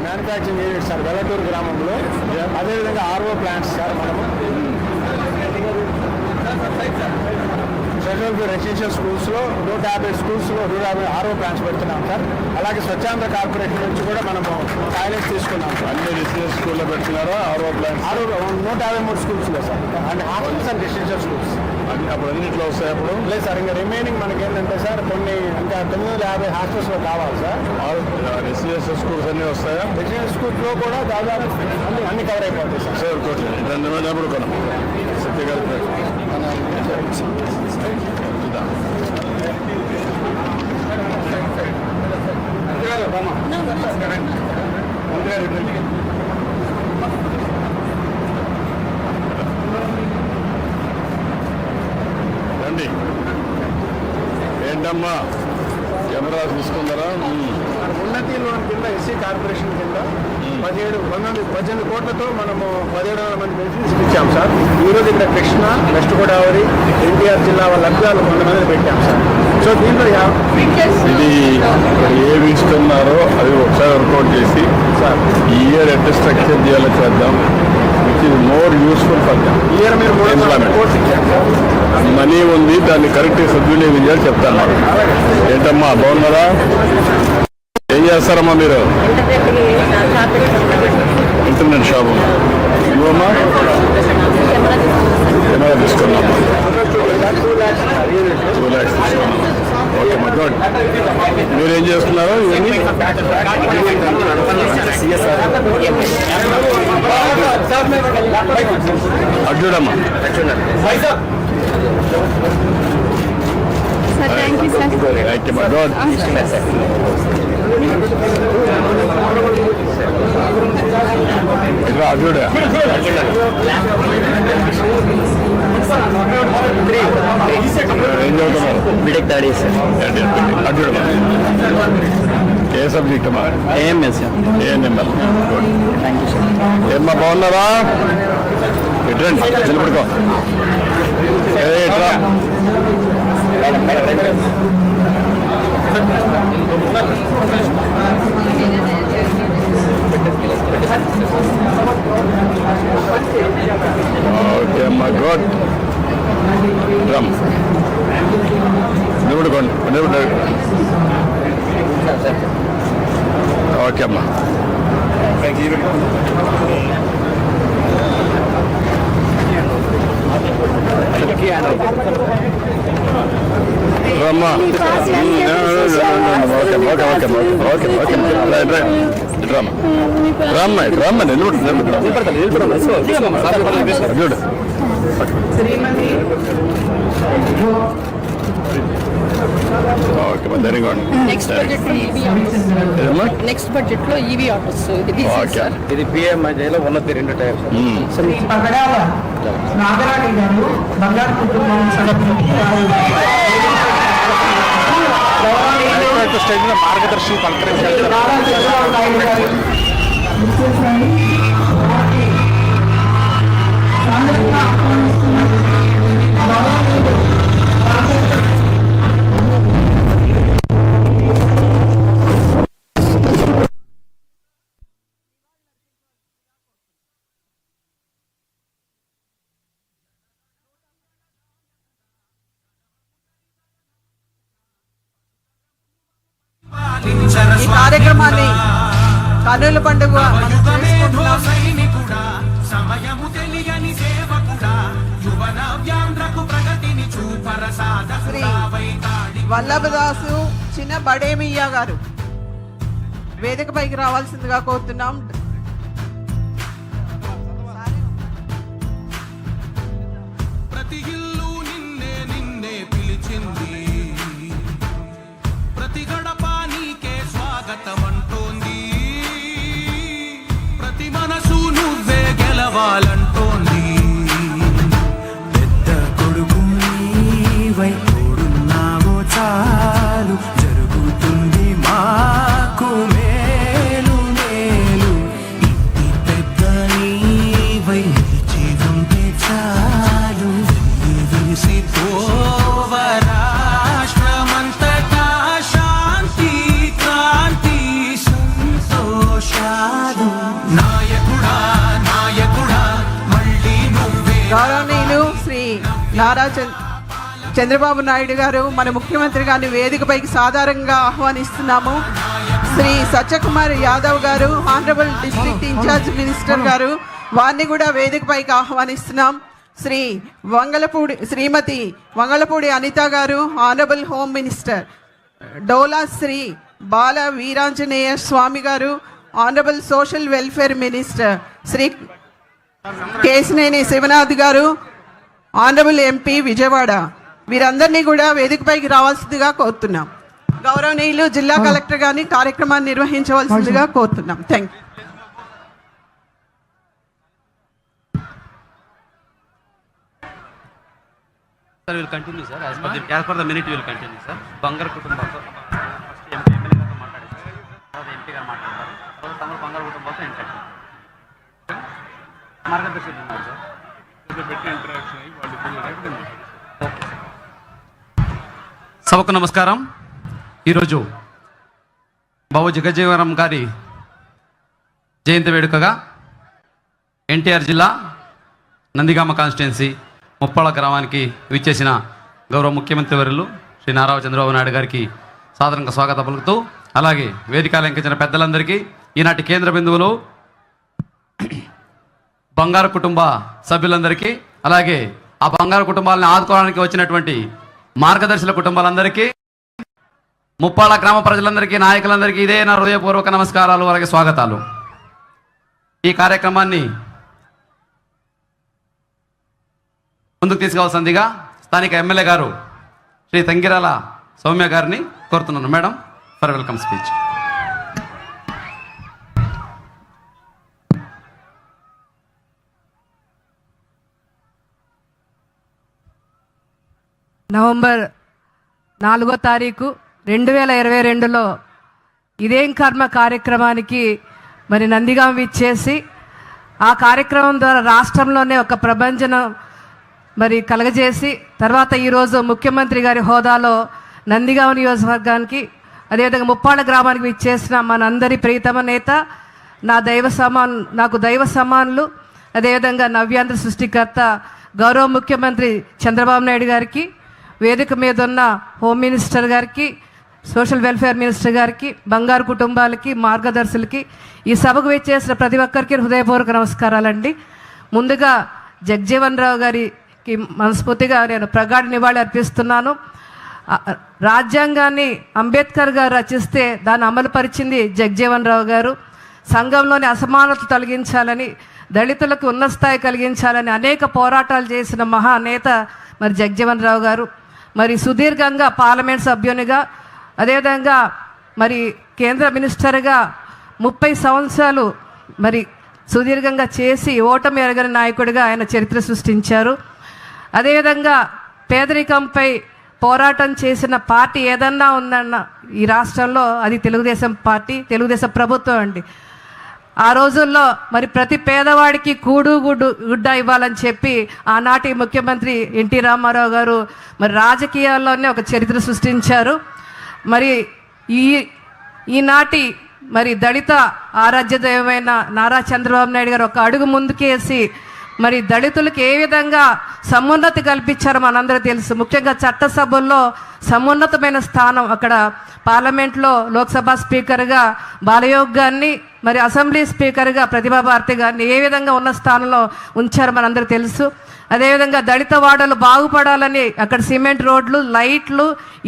Manufacturing unit sir Vellaturu గ్రామంలో. అదేవిధంగా RO plants sir మనము షెడ్యూల్ రెసిడెన్షియల్ స్కూల్స్లో 150 స్కూల్స్లో 150 ఆర్ఓ ప్లాంట్స్ పెడుతున్నాం సార్. అలాగే స్వచ్ఛాంధ్ర కార్పొరేషన్ నుంచి కూడా మనము టాయిలెట్స్ తీసుకున్నాం సార్. అన్ని రెసిడెన్షియల్ స్కూల్లో పెడుతున్నారా ఆర్ఓ ప్లాంట్స్? 153 స్కూల్స్లో sir, and hostels and residential schools. అప్పుడు అన్నింటిలో వస్తాయి అప్పుడు? లేదు సార్, ఇంకా రిమైనింగ్ మనకి ఏంటంటే సార్ కొన్ని ఇంకా 950 హాస్టల్స్లో కావాలి సార్. రెసిడెన్షియల్ స్కూల్స్ అన్నీ వస్తాయా? రెసిడెన్షియల్ స్కూల్స్లో కూడా దాదాపు అన్ని కవర్ అయిపోతాయి సార్. సార్ కోటి ఎప్పుడు కొనం సత్యగారి రండి. ఏంటమ్మా కెమెరా తీసుకుందరా? ఉన్నతి లోన్ కింద ఎస్సీ కార్పొరేషన్ కింద 18 కోట్లతో మనము 1700 మంది బెనిఫిట్స్ ఇచ్చాం సార్. ఈరోజు ఇక్కడ కృష్ణ, వెస్ట్ గోదావరి, ఎన్టీఆర్ జిల్లా వాళ్ళ లబ్ధాలు 100 మంది పెట్టాం సార్. సో దీంట్లో ఇది ఏమి ఇస్తున్నారో అది ఒకసారి వర్కౌట్ చేసి సార్ ఈ ఇయర్ ఎట్ స్ట్రక్చర్ చేయాలో చేద్దాం, which is more useful for them. Year మీరు 300 కోట్లు ఇచ్చారు సార్. మనీ ఉంది, దాన్ని కరెక్ట్గా సద్వినియోగం చేయాలి చెప్తాను. ఏంటమ్మా బాగున్నారా? ఏం చేస్తారమ్మా మీరు? ఇంటర్నెట్ షాపు ఇవ్వమ్మా, కెమెరా తీసుకున్నామ్మా. 2 lakhs తీసుకున్నాం. ఓకే మా గుడ్. మీరేం చేస్తున్నారు? ఇవన్నీ అడ్డుడమ్మా. Thank you sir. Thank you మా గుడ్. ఇట్లా అడ్డుడా ఏం చదువుతున్నారు? BTech third year sir. అడ్డుడమ్మా. ఏ సబ్జెక్ట్ అమ్మా? AML sir. ANML. Good. Thank you sir. ఏమ్మా బాగున్నారా? ఎట్రండి నిలబడుకో. ఎట్లా ఓకే అమ్మా గుడ్. డ్రమ్ నిలబడుకోండి. ఓకే అమ్మా. రమ్మా. రమ్మ చూడు. Okay very good. Next budget లో ఈవీ ఆటోస్ ఇది పిఎం మధ్యలో ఉన్నది 2 టైప్స్. నాగరాణి గారు బంగారు కుటుంబం మార్గదర్శి పలకరించారు. ఈ కార్యక్రమాన్ని కన్నుల పండుగ శ్రీ వల్లభదాసు చిన్న బడేమియ్య గారు వేదికపైకి రావాల్సిందిగా కోరుతున్నాం. ప్రతి ఇల్లు నిన్నే నిన్నే పిలిచింది, ప్రతి గడప నీకే స్వాగతమంటోంది, ప్రతి మనసు నువ్వే గెలవాలంటోంది. పెద్ద కొడుకు నీవై తోడున్నావో చాలు, జరుగుతుంది మాకు మేలు మేలు. ఇంటి పెద్ద నీవై నిలిచి ఉంటే చాలు, విరిసి రాష్ట్రమంతటా శాంతి క్రాంతి సంతోషం. కాదు నాయకుడా నాయకుడా మళ్ళీ నువ్వే గౌరవనీయులు శ్రీ నారా చంద్రబాబు నాయుడు గారు మన ముఖ్యమంత్రి గారిని వేదికపైకి సాధారణంగా ఆహ్వానిస్తున్నాము. శ్రీ సత్యకుమార్ యాదవ్ గారు ఆనరబుల్ డిస్ట్రిక్ట్ ఇన్ఛార్జ్ మినిస్టర్ గారు, వారిని కూడా వేదికపైకి ఆహ్వానిస్తున్నాం. శ్రీమతి Vangalapudi Anitha garu honourable home minister, Dola Sri Bala Veeranjaneya Swamy garu honourable social welfare minister, Sri Kesineni Sivanath garu honourable MP Vijayawada, వీరందరినీ కూడా వేదికపైకి రావాల్సిందిగా కోరుతున్నాం. గౌరవనీయులు జిల్లా కలెక్టర్ గారిని కార్యక్రమాన్ని నిర్వహించవలసిందిగా కోరుతున్నాం. Thank you. Sir, we will continue, sir. As per the minute, we will continue, sir. Bangar Kutumba, sir. First MP గారితో మాట్లాడారు, తర్వాత ఎంపీ గారు మాట్లాడతారు, తర్వాత తమ బంగారు కుటుంబాలతో ఇంటరాక్ట్ మార్గదర్శకులు ఉన్నారు, సార్. సభకు నమస్కారం. ఈరోజు బాబు జగజ్జీవనం గారి జయంతి వేడుకగా ఎన్టీఆర్ జిల్లా నందిగామ కాన్స్టిట్యున్సీ ముప్పాళ్ళ గ్రామానికి విచ్చేసిన గౌరవ ముఖ్యమంత్రి వర్యులు శ్రీ నారా చంద్రబాబు నాయుడు గారికి సాధారణంగా స్వాగతం పలుకుతూ, అలాగే వేదిక అలంకరించిన పెద్దలందరికీ, ఈనాటి కేంద్ర బిందువులు బంగారు కుటుంబ సభ్యులందరికీ, అలాగే ఆ బంగారు కుటుంబాలను ఆదుకోవడానికి వచ్చినటువంటి మార్గదర్శుల కుటుంబాలందరికీ, ముప్పాళ్ళ గ్రామ ప్రజలందరికీ, నాయకులందరికీ ఇదే నా హృదయపూర్వక నమస్కారాలు, అలాగే స్వాగతాలు. ఈ కార్యక్రమాన్ని ముందుకు తీసుకువలసిందిగా స్థానిక ఎమ్మెల్యే గారు శ్రీ తంగిరాల సౌమ్య గారిని కోరుతున్నాను. Madam, for welcome speech. November 4వ తారీఖు 2022లో ఇదేం కర్మ కార్యక్రమానికి మరి నందిగాం ఇచ్చేసి, ఆ కార్యక్రమం ద్వారా రాష్ట్రంలోనే ఒక ప్రభంజనం మరి కలగజేసి, తర్వాత ఈరోజు ముఖ్యమంత్రి గారి హోదాలో నందిగాం నియోజకవర్గానికి, అదేవిధంగా ముప్పాళ్ళ గ్రామానికి ఇచ్చేసిన మనందరి ప్రీతమ నేత, నాకు దైవ సమానులు, అదేవిధంగా నవ్యాంధ్ర సృష్టికర్త గౌరవ ముఖ్యమంత్రి చంద్రబాబు నాయుడు గారికి, వేదిక మీద ఉన్న హోమ్ మినిస్టర్ గారికి, సోషల్ వెల్ఫేర్ మినిస్టర్ గారికి, బంగారు కుటుంబాలకి, మార్గదర్శులకి, ఈ సభకు వచ్చేసిన ప్రతి ఒక్కరికి హృదయపూర్వక నమస్కారాలండి. ముందుగా జగ్జీవన్ రావు గారికి మనస్ఫూర్తిగా నేను ప్రగాఢ నివాళి అర్పిస్తున్నాను. రాజ్యాంగాన్ని అంబేద్కర్ గారు రచిస్తే దాన్ని అమలుపరిచింది జగ్జీవన్ రావు గారు. సంఘంలోని అసమానతలు తొలగించాలని, దళితులకు ఉన్నత స్థాయి కలిగించాలని అనేక పోరాటాలు చేసిన మహానేత మరి జగ్జీవన్ రావు గారు. మరి సుదీర్ఘంగా పార్లమెంట్ సభ్యునిగా, అదేవిధంగా మరి కేంద్ర మినిస్టర్గా 30 సంవత్సరాలు మరి సుదీర్ఘంగా చేసి ఓటమి ఎరగని నాయకుడిగా ఆయన చరిత్ర సృష్టించారు. అదేవిధంగా పేదరికంపై పోరాటం చేసిన పార్టీ ఏదన్నా ఉందన్న ఈ రాష్ట్రంలో అది తెలుగుదేశం పార్టీ, తెలుగుదేశం ప్రభుత్వం అండి. ఆ రోజుల్లో మరి ప్రతి పేదవాడికి గుడ్డ ఇవ్వాలని చెప్పి ఆనాటి ముఖ్యమంత్రి ఎన్టీ రామారావు గారు మరి రాజకీయాల్లోనే ఒక చరిత్ర సృష్టించారు. మరి ఈనాటి మరి దళిత ఆరాధ్య దైవమైన నారా చంద్రబాబు నాయుడు గారు ఒక అడుగు ముందుకేసి మరి దళితులకు ఏ విధంగా సమున్నతి కల్పించారో మనందరూ తెలుసు. ముఖ్యంగా చట్టసభల్లో సమున్నతమైన స్థానం, అక్కడ పార్లమెంట్లో లోక్సభ స్పీకర్గా బాలయోగ్ గారిని, మరి అసెంబ్లీ స్పీకర్గా ప్రతిభా భారతి గారిని ఏ విధంగా ఉన్న స్థానంలో ఉంచారో మనందరూ తెలుసు. అదేవిధంగా దళిత వాడలు బాగుపడాలని అక్కడ సిమెంట్ రోడ్లు, లైట్లు,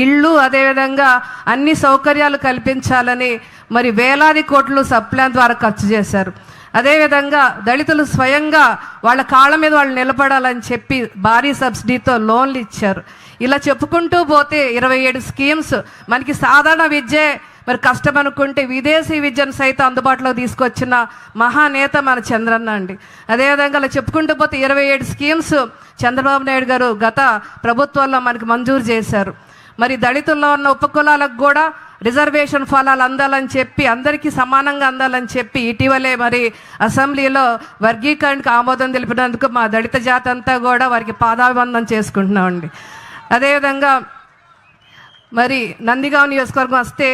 ఇళ్ళు, అదేవిధంగా అన్ని సౌకర్యాలు కల్పించాలని మరి వేలాది కోట్లు సప్లాన్ ద్వారా ఖర్చు చేశారు. అదేవిధంగా దళితులు స్వయంగా వాళ్ళ కాళ్ళ మీద వాళ్ళు నిలబడాలని చెప్పి భారీ సబ్సిడీతో లోన్లు ఇచ్చారు. ఇలా చెప్పుకుంటూ పోతే 27 స్కీమ్స్. మనకి సాధారణ విద్యే మరి కష్టం అనుకుంటే విదేశీ విద్యను సైతం అందుబాటులో తీసుకొచ్చిన మహానేత మన చంద్రన్న అండి. అదేవిధంగా అలా చెప్పుకుంటూ పోతే 27 స్కీమ్స్ చంద్రబాబు నాయుడు గారు గత ప్రభుత్వాల్లో మనకి మంజూరు చేశారు. మరి దళితుల్లో ఉన్న ఉపకులాలకు కూడా రిజర్వేషన్ ఫలాలు అందాలని చెప్పి, అందరికీ సమానంగా అందాలని చెప్పి ఇటీవలే మరి అసెంబ్లీలో వర్గీకరణకు ఆమోదం తెలిపినందుకు మా దళిత జాతి అంతా కూడా వారికి పాదాభివందనం చేసుకుంటున్నామండి. అదేవిధంగా మరి నందిగాం నియోజకవర్గం వస్తే,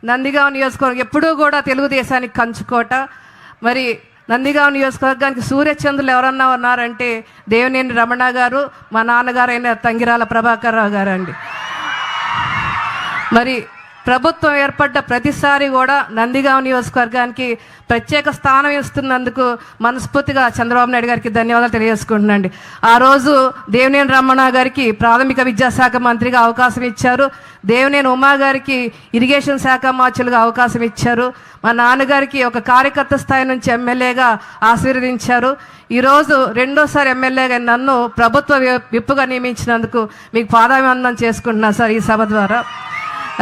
నందిగాం నియోజకవర్గం ఎప్పుడూ కూడా తెలుగుదేశానికి కంచుకోట. మరి నందిగాం నియోజకవర్గానికి సూర్యచంద్రులు ఎవరన్నా ఉన్నారంటే దేవినేని రమణ గారు, మా నాన్నగారైన తంగిరాల ప్రభాకర్ రావు గారు అండి. మరి ప్రభుత్వం ఏర్పడ్డ ప్రతిసారి కూడా నందిగాం నియోజకవర్గానికి ప్రత్యేక స్థానం ఇస్తున్నందుకు మనస్ఫూర్తిగా చంద్రబాబు నాయుడు గారికి ధన్యవాదాలు తెలియజేసుకుంటున్నాండి. ఆ రోజు దేవినేని రమణ గారికి ప్రాథమిక విద్యాశాఖ మంత్రిగా అవకాశం ఇచ్చారు, దేవినేని ఉమా గారికి ఇరిగేషన్ శాఖ మార్చులుగా అవకాశం ఇచ్చారు, మా నాన్నగారికి ఒక కార్యకర్త స్థాయి నుంచి ఎమ్మెల్యేగా ఆశీర్వదించారు. ఈరోజు రెండోసారి ఎమ్మెల్యేగా నన్ను ప్రభుత్వ విప్పుగా నియమించినందుకు మీకు పాదాభివందనం చేసుకుంటున్నాను సార్ ఈ సభ ద్వారా.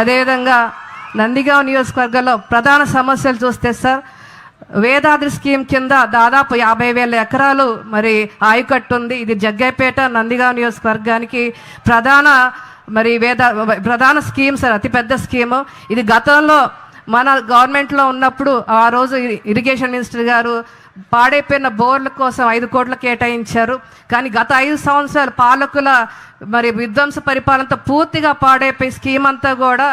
అదేవిధంగా నందిగాం నియోజకవర్గంలో ప్రధాన సమస్యలు చూస్తే సార్, వేదాద్రి స్కీమ్ కింద దాదాపు 50,000 ఎకరాలు మరి ఆయకట్టు ఉంది. ఇది జగ్గైపేట నందిగాం నియోజకవర్గానికి ప్రధాన స్కీమ్ సార్, అతిపెద్ద స్కీము. ఇది గతంలో మన గవర్నమెంట్లో ఉన్నప్పుడు ఆ రోజు ఇరిగేషన్ మినిస్టర్ గారు పాడైపోయిన బోర్ల కోసం 5 కోట్లు కేటాయించారు. కానీ గత 5 సంవత్సరాలు పాలకుల విధ్వంస పరిపాలనతో పూర్తిగా పాడైపోయి స్కీమ్ అంతా కూడా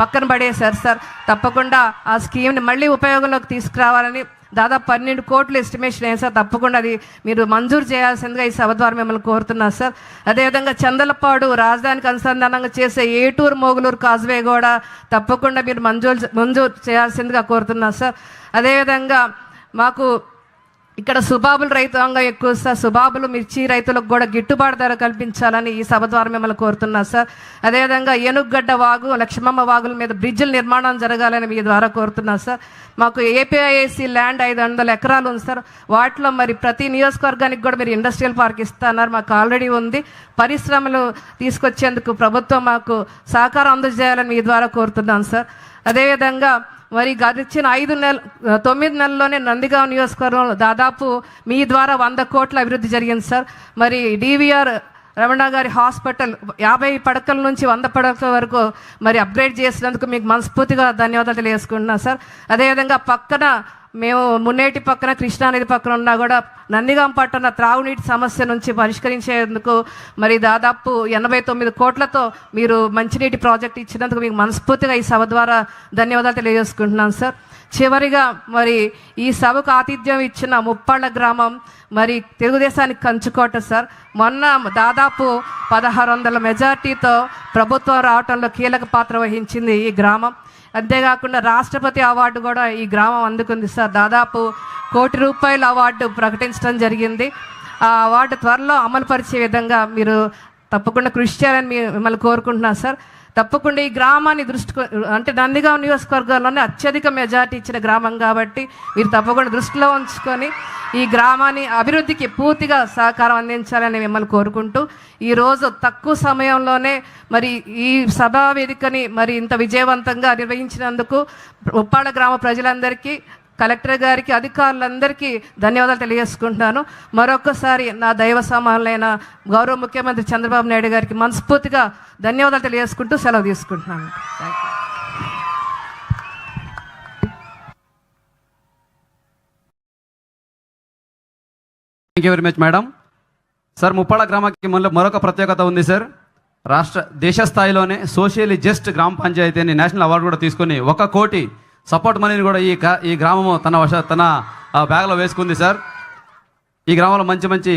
పక్కన పడేశారు సార్. తప్పకుండా ఆ స్కీమ్ని మళ్ళీ ఉపయోగంలోకి తీసుకురావాలని దాదాపు 12 కోట్లు ఎస్టిమేషన్ అయ్యింది సార్. తప్పకుండా అది మీరు మంజూరు చేయాల్సిందిగా ఈ సభ ద్వారా మిమ్మల్ని కోరుతున్నారు సార్. అదేవిధంగా చందలపాడు రాజధానికి అనుసంధానంగా చేసే ఏటూరు మోగులూరు కాజ్వే కూడా తప్పకుండా మీరు మంజూరు చేయాల్సిందిగా కోరుతున్నారు సార్. అదేవిధంగా మాకు ఇక్కడ సుబాబులు రైతాంగం ఎక్కువ సార్. సుబాబులు మిర్చి రైతులకు కూడా గిట్టుబాటు ధర కల్పించాలని ఈ సభ ద్వారా మిమ్మల్ని కోరుతున్నారు సార్. అదేవిధంగా ఏనుగడ్డ వాగు, లక్ష్మమ్మ వాగుల మీద బ్రిడ్జిల నిర్మాణం జరగాలని మీ ద్వారా కోరుతున్నారు సార్. మాకు ఏపీఐఏసీ ల్యాండ్ 500 ఎకరాలు ఉంది సార్. వాటిలో ప్రతి నియోజకవర్గానికి కూడా మీరు ఇండస్ట్రియల్ పార్క్ ఇస్తున్నారు, మాకు ఆల్రెడీ ఉంది. పరిశ్రమలు తీసుకొచ్చేందుకు ప్రభుత్వం మాకు సహకారం అందజేయాలని మీ ద్వారా కోరుతున్నాను సార్. అదేవిధంగా గడిచిన 9 నెలల్లోనే నందిగాం నియోజకవర్గంలో దాదాపు మీ ద్వారా 100 కోట్ల అభివృద్ధి జరిగింది సార్. డివిఆర్ రమణ గారి హాస్పిటల్ 50 పడకల నుంచి 100 పడకల వరకు అప్గ్రేడ్ చేసినందుకు మీకు మనస్ఫూర్తిగా ధన్యవాదాలు తెలియజేసుకుంటున్నాను సార్. అదేవిధంగా పక్కన మేము మున్నేటి పక్కన కృష్ణానది పక్కన ఉన్నా కూడా నందిగాం పట్టణ త్రాగునీటి సమస్య నుంచి పరిష్కరించేందుకు దాదాపు 89 కోట్లతో మీరు మంచినీటి ప్రాజెక్ట్ ఇచ్చినందుకు మీకు మనస్ఫూర్తిగా ఈ సభ ద్వారా ధన్యవాదాలు తెలియజేసుకుంటున్నాను సార్. చివరిగా ఈ సభకు ఆతిథ్యం ఇచ్చిన ముప్పాళ్ళ గ్రామం తెలుగుదేశానికి కంచుకోట సార్. మొన్న దాదాపు 1600 మెజార్టీతో ప్రభుత్వం రావడంలో కీలక పాత్ర వహించింది ఈ గ్రామం. అంతేకాకుండా రాష్ట్రపతి అవార్డు కూడా ఈ గ్రామం అందుకుంది సార్. దాదాపు ₹1 కోటి అవార్డు ప్రకటించడం జరిగింది. ఆ అవార్డు త్వరలో అమలు పరిచే విధంగా మీరు తప్పకుండా కృషి చేయాలని మిమ్మల్ని కోరుకుంటున్నాను సార్. తప్పకుండా ఈ గ్రామాన్ని నందిగాం నియోజకవర్గంలోనే అత్యధిక మెజార్టీ ఇచ్చిన గ్రామం కాబట్టి మీరు తప్పకుండా దృష్టిలో ఉంచుకొని ఈ గ్రామాన్ని అభివృద్ధికి పూర్తిగా సహకారం అందించాలని మిమ్మల్ని కోరుకుంటూ ఈరోజు తక్కువ సమయంలోనే ఈ సభా వేదికని ఇంత విజయవంతంగా నిర్వహించినందుకు ఉప్పాడ గ్రామ ప్రజలందరికీ, కలెక్టర్ గారికి, అధికారులందరికీ ధన్యవాదాలు తెలియజేసుకుంటున్నాను. మరొకసారి నా దైవ సమానులైన గౌరవ ముఖ్యమంత్రి చంద్రబాబు నాయుడు గారికి మనస్ఫూర్తిగా ధన్యవాదాలు తెలియజేసుకుంటూ సెలవు తీసుకుంటున్నాను. Thank you very much madam. Sir, Muppalla గ్రామానికి మరొక ప్రత్యేకత ఉంది సార్. దేశ స్థాయిలోనే సోషియలీ జస్ట్ గ్రామ పంచాయతీ అని నేషనల్ అవార్డు కూడా తీసుకొని 1 కోటి సపోర్ట్ మనీని కూడా ఈ గ్రామము తన బ్యాగ్లో వేసుకుంది సార్. ఈ గ్రామంలో మంచి